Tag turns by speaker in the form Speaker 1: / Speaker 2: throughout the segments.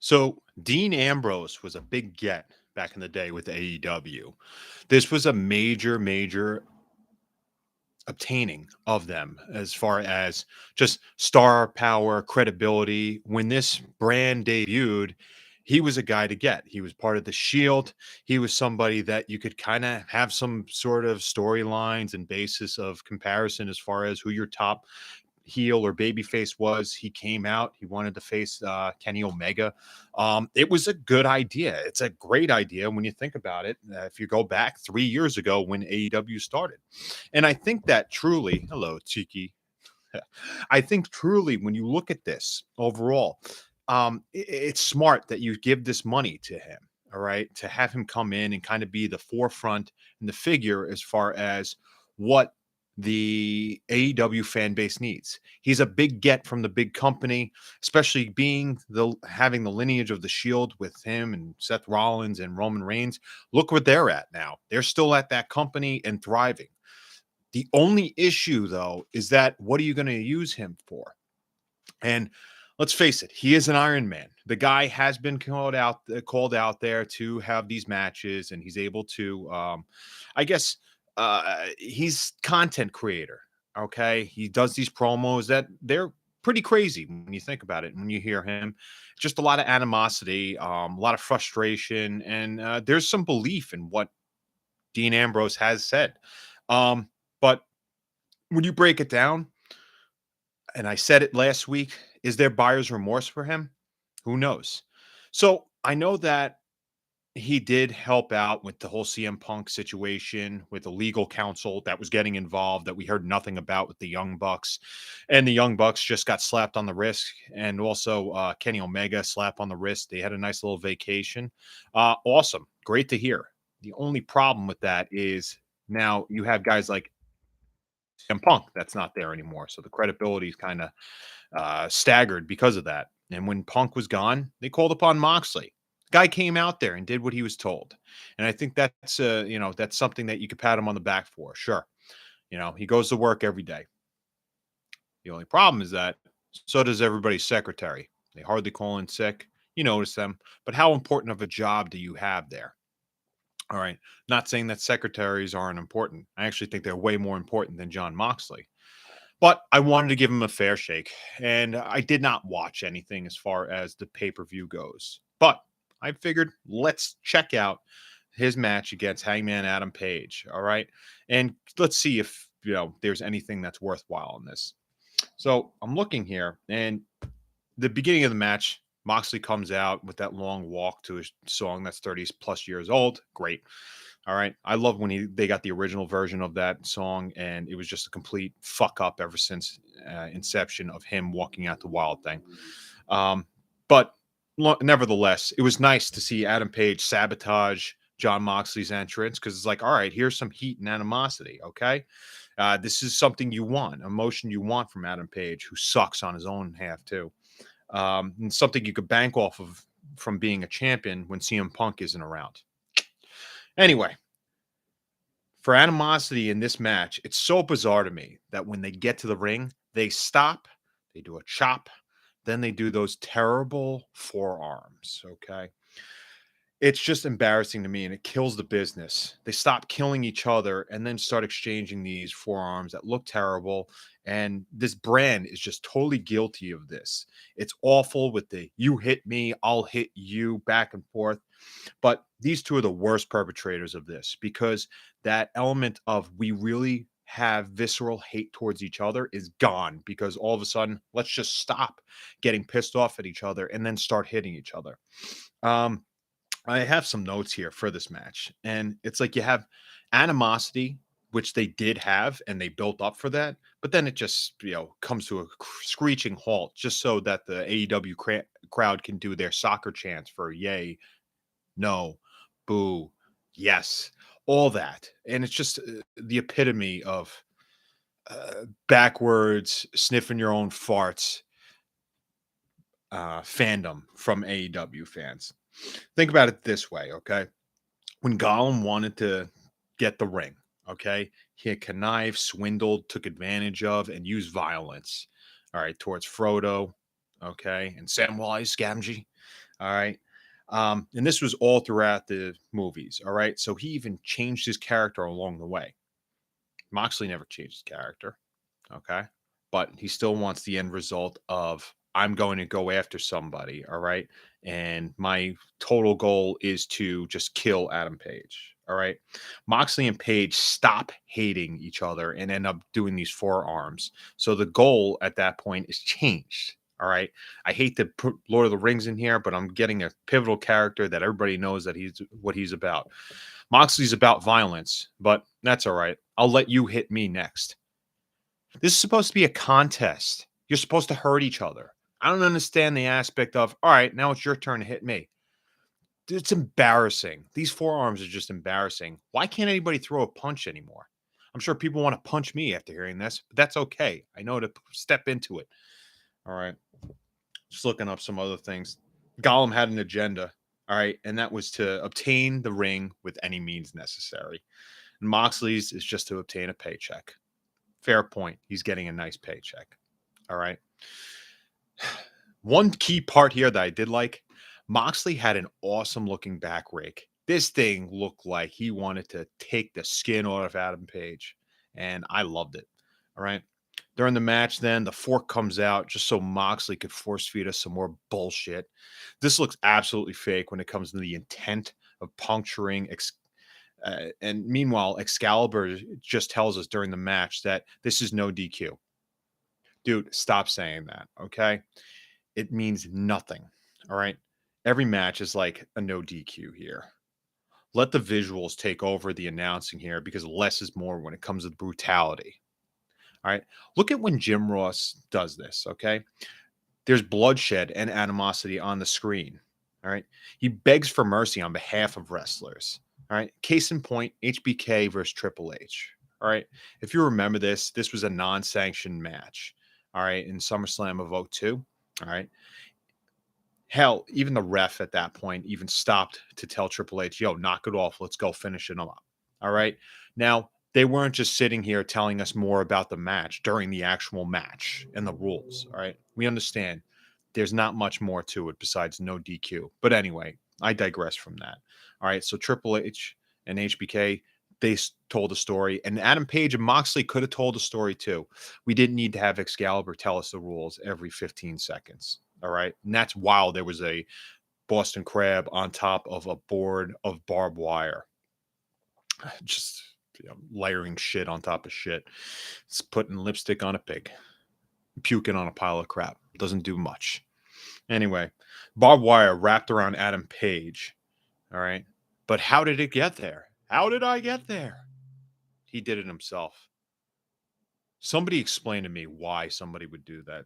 Speaker 1: So Dean Ambrose was a big get back in the day with AEW. This was a major obtaining of them as far as just star power, credibility. When this brand debuted, he was a guy to get. He was part of the Shield. He was somebody that you could kind of have some sort of storylines and basis of comparison as far as who your top heel or babyface was. He came out. He wanted to face Kenny Omega. It was a good idea. It's a great idea when you think about it. If you go back 3 years ago when AEW started, and I think that truly, hello, Cheeky. I think truly when you look at this overall, it's smart that you give this money to him. All right, to have him come in and kind of be the forefront and the figure as far as what the AEW fan base needs. He's a big get from the big company, especially being the having the lineage of the Shield with him and Seth Rollins and Roman Reigns. Look where they're at now. They're still at that company and thriving. The only issue, though, is that what are you going to use him for? And let's face it, he is an Iron Man. The guy has been called out there to have these matches, and he's able to. I guess he's content creator. Okay, he does these promos that they're pretty crazy when you think about it. When you hear him, just a lot of animosity, a lot of frustration, and there's some belief in what Dean Ambrose has said. But when you break it down, and I said it last week, is there buyer's remorse for him? Who knows? So I know that he did help out with the whole CM Punk situation with the legal counsel that was getting involved that we heard nothing about with the Young Bucks. And the Young Bucks just got slapped on the wrist. And also Kenny Omega slap on the wrist. They had a nice little vacation. Awesome. Great to hear. The only problem with that is now you have guys like CM Punk that's not there anymore. So the credibility is kind of staggered because of that. And when Punk was gone, they called upon Moxley. Guy came out there and did what he was told. And I think that's that's something that you could pat him on the back for. Sure. He goes to work every day. The only problem is that so does everybody's secretary. They hardly call in sick. You notice them. But how important of a job do you have there? All right. Not saying that secretaries aren't important. I actually think they're way more important than Jon Moxley. But I wanted to give him a fair shake, and I did not watch anything as far as the pay-per-view goes. But I figured let's check out his match against Hangman Adam Page, all right? And let's see if, there's anything that's worthwhile in this. So, I'm looking here, and the beginning of the match, Moxley comes out with that long walk to a song that's 30 plus years old. Great. All right. I love when they got the original version of that song, and it was just a complete fuck up ever since inception of him walking out the Wild Thing. But nevertheless, it was nice to see Adam Page sabotage Jon Moxley's entrance because it's like, all right, here's some heat and animosity. Okay. This is something you want, emotion you want from Adam Page, who sucks on his own half too. And something you could bank off of from being a champion when CM Punk isn't around. Anyway, for animosity in this match, it's so bizarre to me that when they get to the ring, they stop, they do a chop, then they do those terrible forearms. Okay. It's just embarrassing to me and it kills the business. They stop killing each other and then start exchanging these forearms that look terrible. And this brand is just totally guilty of this. It's awful with the you hit me, I'll hit you back and forth. But these two are the worst perpetrators of this because that element of we really have visceral hate towards each other is gone because all of a sudden, let's just stop getting pissed off at each other and then start hitting each other. I have some notes here for this match, and it's like you have animosity, which they did have, and they built up for that, but then it just comes to a screeching halt, just so that the AEW crowd can do their soccer chants for yay, no, boo, yes, all that, and it's just the epitome of backwards sniffing your own farts fandom from AEW fans. Think about it this way, okay? When Gollum wanted to get the ring, okay, he had connived, swindled, took advantage of, and used violence, all right, towards Frodo, Okay, and Samwise Gamgee. All right. And this was all throughout the movies. All right. So he even changed his character along the way. Moxley never changed his character. Okay. But he still wants the end result of I'm going to go after somebody. All right. And my total goal is to just kill Adam Page. All right. Moxley and Page stop hating each other and end up doing these forearms. So the goal at that point is changed. All right. I hate to put Lord of the Rings in here, but I'm getting a pivotal character that everybody knows that he's what he's about. Moxley's about violence, but that's all right. I'll let you hit me next. This is supposed to be a contest. You're supposed to hurt each other. I don't understand the aspect of, all right, now it's your turn to hit me. It's embarrassing. These forearms are just embarrassing. Why can't anybody throw a punch anymore? I'm sure people want to punch me after hearing this, but that's okay. I know to step into it. All right. Just looking up some other things. Gollum had an agenda. All right. And that was to obtain the ring with any means necessary. And Moxley's is just to obtain a paycheck. Fair point. He's getting a nice paycheck. All right. One key part here that I did like, Moxley had an awesome looking back rake. This thing looked like he wanted to take the skin out of Adam Page, and I loved it. All right. During the match, then the fork comes out just so Moxley could force feed us some more bullshit. This looks absolutely fake when it comes to the intent of puncturing. And meanwhile, Excalibur just tells us during the match that this is no DQ. Dude, stop saying that. Okay. It means nothing. All right. Every match is like a no DQ here. Let the visuals take over the announcing here because less is more when it comes to brutality. All right. Look at when Jim Ross does this. Okay. There's bloodshed and animosity on the screen. All right. He begs for mercy on behalf of wrestlers. All right. Case in point, HBK versus Triple H. All right. If you remember this, this was a non sanctioned match. All right. In SummerSlam of '02. All right. Hell, even the ref at that point even stopped to tell Triple H, yo, knock it off. Let's go finish it up. All right. Now, they weren't just sitting here telling us more about the match during the actual match and the rules. All right. We understand there's not much more to it besides no DQ. But anyway, I digress from that. All right. So Triple H and HBK, they told a story, and Adam Page and Moxley could have told a story too. We didn't need to have Excalibur tell us the rules every 15 seconds. All right. And that's while there was a Boston Crab on top of a board of barbed wire. Just layering shit on top of shit. It's putting lipstick on a pig, puking on a pile of crap. Doesn't do much. Anyway, barbed wire wrapped around Adam Page. All right. But how did it get there? How did I get there? He did it himself. Somebody explain to me why somebody would do that.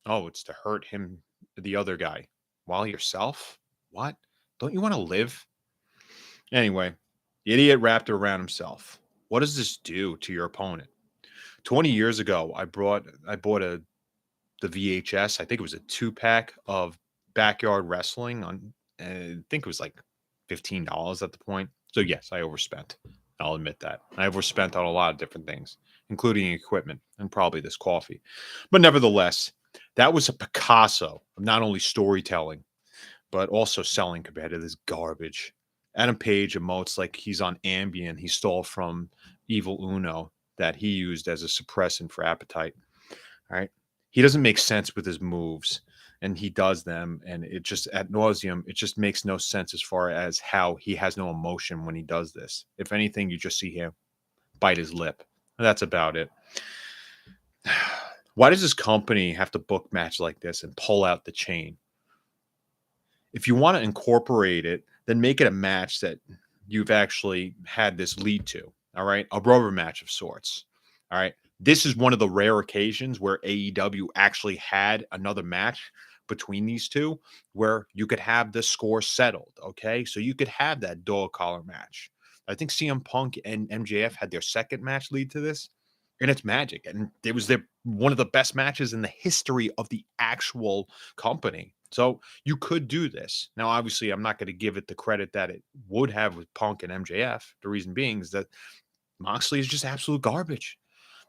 Speaker 1: Oh, it's to hurt him, the other guy. While yourself? What? Don't you want to live? Anyway, the idiot wrapped it around himself. What does this do to your opponent? 20 years ago, I bought the VHS. I think it was a 2-pack of Backyard Wrestling on I think it was like $15 at the point. So yes, I overspent. I'll admit that. I overspent on a lot of different things, including equipment and probably this coffee. But nevertheless, that was a Picasso of not only storytelling, but also selling compared to this garbage. Adam Page emotes like he's on Ambien he stole from Evil Uno that he used as a suppressant for appetite. All right. He doesn't make sense with his moves and he does them. And it just ad nauseum, it just makes no sense as far as how he has no emotion when he does this. If anything, you just see him bite his lip. That's about it. Why does this company have to book match like this and pull out the chain? If you want to incorporate it, then make it a match that you've actually had this lead to. All right. A rubber match of sorts. All right. This is one of the rare occasions where AEW actually had another match between these two where you could have the score settled. Okay. So you could have that dog collar match. I think CM Punk and MJF had their second match lead to this, and it's magic. And it was one of the best matches in the history of the actual company. So you could do this. Now, obviously, I'm not going to give it the credit that it would have with Punk and MJF. The reason being is that Moxley is just absolute garbage.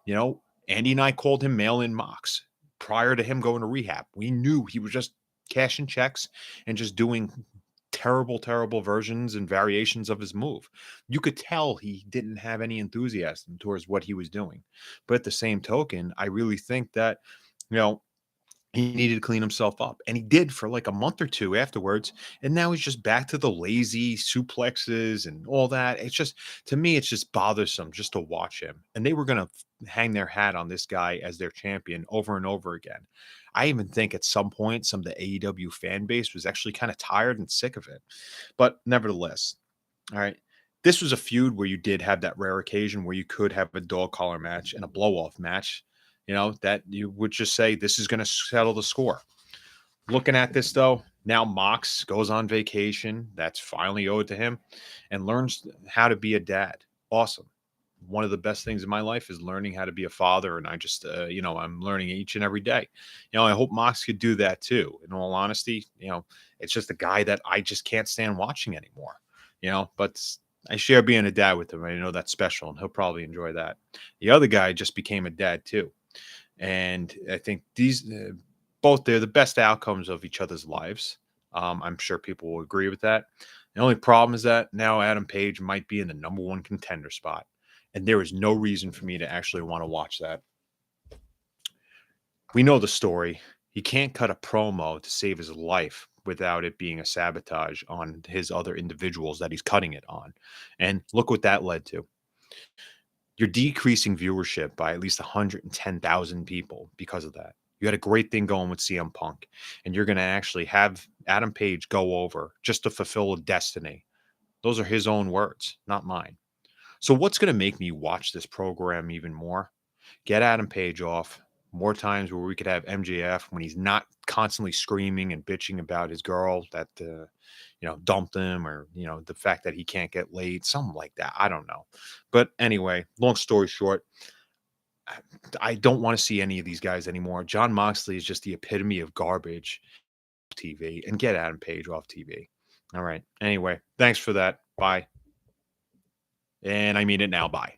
Speaker 1: You know, Andy and I called him mail-in Mox. prior to him going to rehab. We knew he was just cashing checks and just doing terrible, terrible versions and variations of his move. You could tell he didn't have any enthusiasm towards what he was doing. But at the same token, I really think that, you know, he needed to clean himself up, and he did for like a month or two afterwards. And now he's just back to the lazy suplexes and all that. It's just, to me, it's just bothersome just to watch him. And they were going to hang their hat on this guy as their champion over and over again. I even think at some point, some of the AEW fan base was actually kind of tired and sick of it. But nevertheless, all right. This was a feud where you did have that rare occasion where you could have a dog collar match and a blow off match, that you would just say this is going to settle the score. Looking at this though, now Mox goes on vacation. That's finally owed to him, and learns how to be a dad. Awesome. One of the best things in my life is learning how to be a father. And I just, I'm learning each and every day. I hope Mox could do that too. In all honesty, it's just a guy that I just can't stand watching anymore, but I share being a dad with him. I know that's special and he'll probably enjoy that. The other guy just became a dad too. And I think these both, they're the best outcomes of each other's lives. I'm sure people will agree with that. The only problem is that now Adam Page might be in the number one contender spot, and there is no reason for me to actually want to watch that. We know the story. He can't cut a promo to save his life without it being a sabotage on his other individuals that he's cutting it on. And look what that led to. You're decreasing viewership by at least 110,000 people because of that. You had a great thing going with CM Punk, and you're going to actually have Adam Page go over just to fulfill a destiny. Those are his own words, not mine. So, what's going to make me watch this program even more? Get Adam Page off. More times where we could have MJF when he's not constantly screaming and bitching about his girl that dumped him, or the fact that he can't get laid, something like that. I don't know. But anyway, long story short, I don't want to see any of these guys anymore. Jon Moxley is just the epitome of garbage TV, and get Adam Page off TV. All right. Anyway, thanks for that. Bye. And I mean it now. Bye.